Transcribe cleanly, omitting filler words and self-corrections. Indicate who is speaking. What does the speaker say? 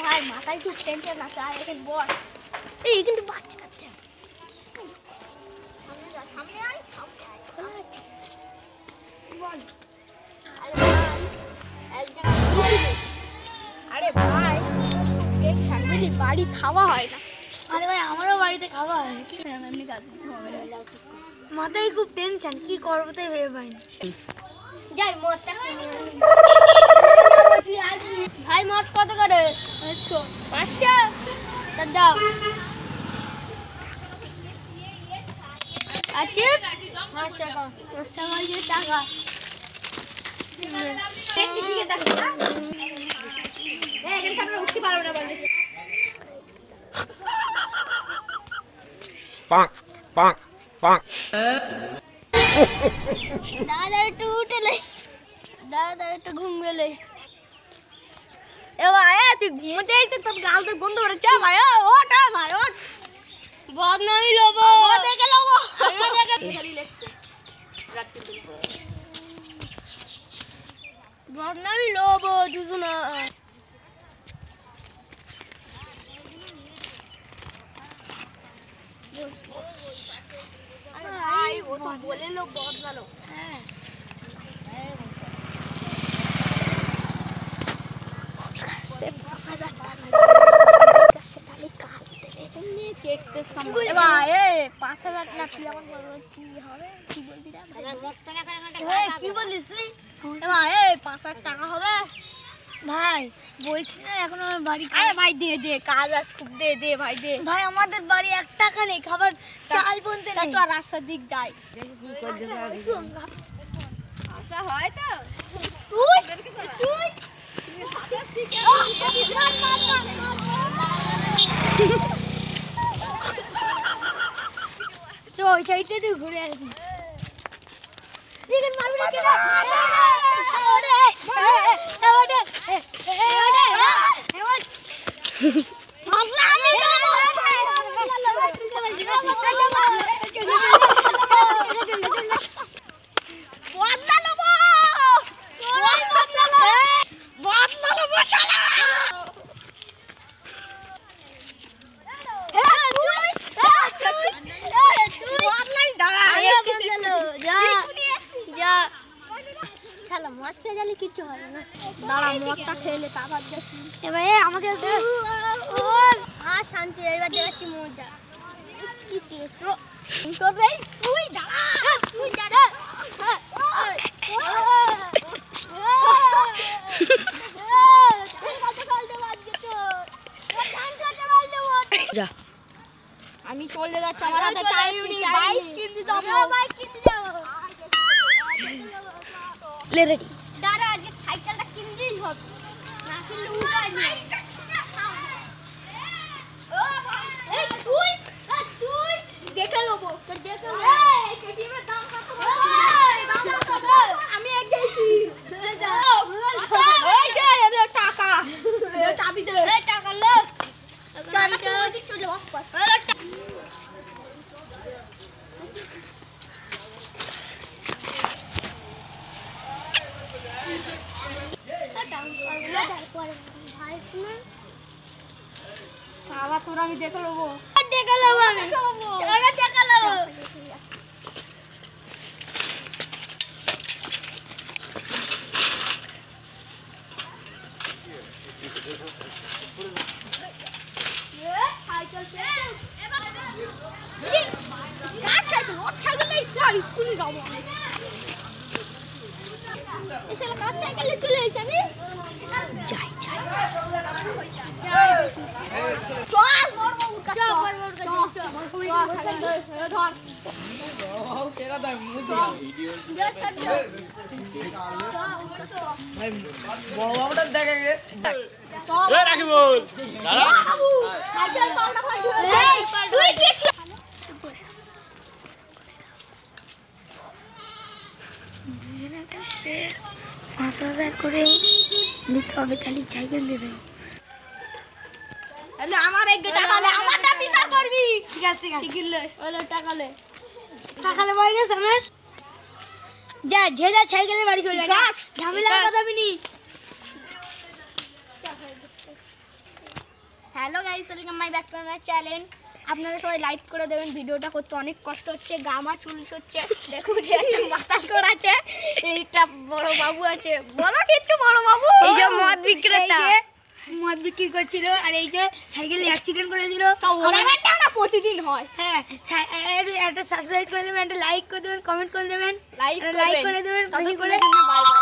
Speaker 1: ভাই মাথায় খুব টেনশন আছে আর এখন বল এই কিন্তু বাচ্চা বাচ্চা সামনে আয় বল আরে ভাই বুঝলি বাড়ি খাওয়া হয় না। আরে ভাই আমারও বাড়িতে খাওয়া হয় কি এমনি কাজ মাথায় খুব টেনশন কি করবো তাই ভেবে পাই না। যাই মদটা ভাই মদ কত করে 500 দাও আচ্ছা 5 টাকা 10 টাকা দিয়ে টাকা টেকনিকে দেখো এই এখান থেকে উঠতে পারো না বলতে
Speaker 2: পাক পাক পাক
Speaker 1: দাদা একটু উঠলে দাদা একটু ঘুম গেলে এ ভাই তুই ঘুমোতে এসে তোর গাল তো বন্ধ করে চা ভাই ওঠ ভাই ওঠ বদনামি লবো দেখে লবো খালি লেখতে রাখতে বদনামি লবো দুজনা ভাই ও তো বলে লো বদনালো হ্যাঁ से 5000 সেটালি কাজ দেবে এমনি কেকতে সামনে ভাই এই 5000 না তুই আমার বল কি হবে কি বলবি রে ভাই 10 টাকা করে এই কি বলিস ভাই এই 5000 টাকা হবে ভাই বলছি না এখন আমার বাড়ি আরে ভাই দে দে কাজ আজ খুব দে দে ভাই দে ভাই আমাদের বাড়ি 1 টাকা নেই খাবার চাল বলতে নেই চল রাস্তার দিক যাই দেখি কি করে দেবে আশা হয় তো তুই তুই তো সেইটা তুই ঘুরে আসি দেখেন মারবি না কেন কিছু হয় না দাঁড়া মদটা খেলে তারপর দেখি এবার আমাকে শান্তি এবার দেখাচ্ছি মজা কি তো তুই দাঁড়া তুই দাঁড়া
Speaker 2: যা
Speaker 1: আমি চলে যাচ্ছি আমার হাতে টাইম নেই বাইক কিনতে যাব বাইক কিনতে যাব
Speaker 2: লে রেডি
Speaker 1: দাঁড়া আজকে সাইকেলটা কিনতেই হবে না কিনলে উড়াই না ও ভাই এই তুই দেখে নেবো তো দেখে এই কেটিএমের দাম কত দাম কত আমি এক গেছি যাও এই দে এর টাকা চাবি দে এই টাকা লে চাবিটা ওদিক চলে বাপ্পা সালা তোর আমি দেখে নেবো দেখে নেবো দেখে নেবো চলে এসে আমি
Speaker 2: যাই যাই দুজনের কাছে 5000 করে নিতে হবে খালি সাইকেল দিয়ে দেবো
Speaker 1: আমার এক টাকা লে আমারটা বিচার করবি ঠিক আছে শিখিলে ওলে টাকা লে বাড়ি গেছে আমার যা যে যা সাইকেলে বাড়ি চলে যা ঝামেলা কথা বিনি hello guys, welcome my back to my channel. আপনারা সবাই লাইক করে দেবেন, ভিডিওটা করতে অনেক কষ্ট হচ্ছে, গামা চুল হচ্ছে। দেখুন একটা মাতাল করে আছে, এইটা বড় বাবু আছে। বলো কিছু বড় বাবু।
Speaker 2: এই যে মদ বিক্রেতা মদ বিক্রি করছিল, আর এই যে সাইকেলে অ্যাক্সিডেন্ট করেছিল।
Speaker 1: না প্রতিদিন হয়।
Speaker 2: হ্যাঁ, একটা সাবস্ক্রাইব করে দেবেন, একটা লাইক করে দেবেন, কমেন্ট করে দেবেন,
Speaker 1: লাইক
Speaker 2: লাইক করে দেবেন, বেশি করে।
Speaker 1: Bye bye.